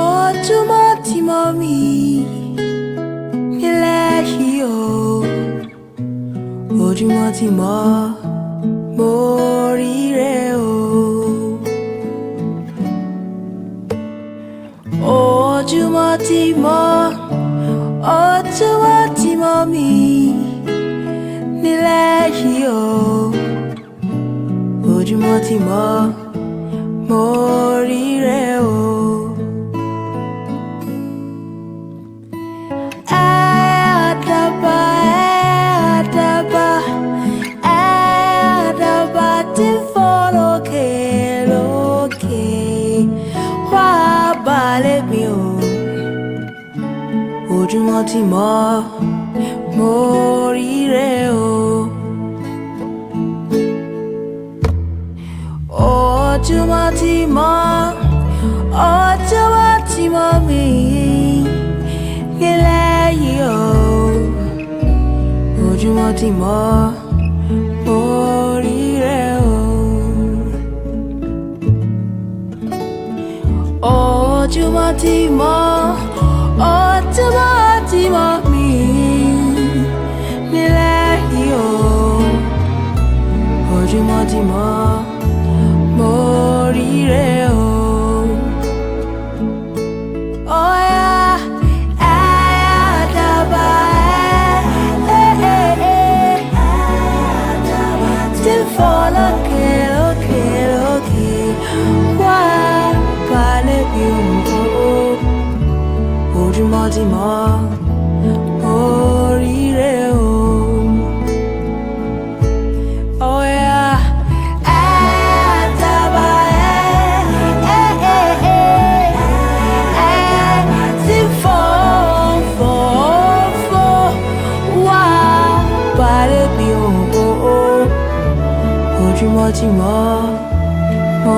ojúmọ́ mi nílẹ̀ yìí o ojúmọ́ ti mọ́ mo ríre o ojúmọ́ ti mọ́ mi nílẹ̀ yìí o ojúmọ́ ti mọ́ mo ríre o. Àdàbà tí ń fò lókè lókè wá balẹ̀ mi o ojúmọ́ ti mọ́ mo ríre o. Ojúmọ́ ti mọ́ mi nílẹ̀ yìí o ojúmọ́ ti mọ́ mo ríre o. Ojúmọ́ ti mọ́ mi nílẹ̀ yìí o ojúmọ́ ti mọ́ mo ríre o. Oh yeah, àdàbà tí ń fò lókè lókè lókè wá balẹ̀ bí òun ojúmọ́ ti mọ́ mo ríre o. Oh yeah. ojúmọ́ ti mọ́ mo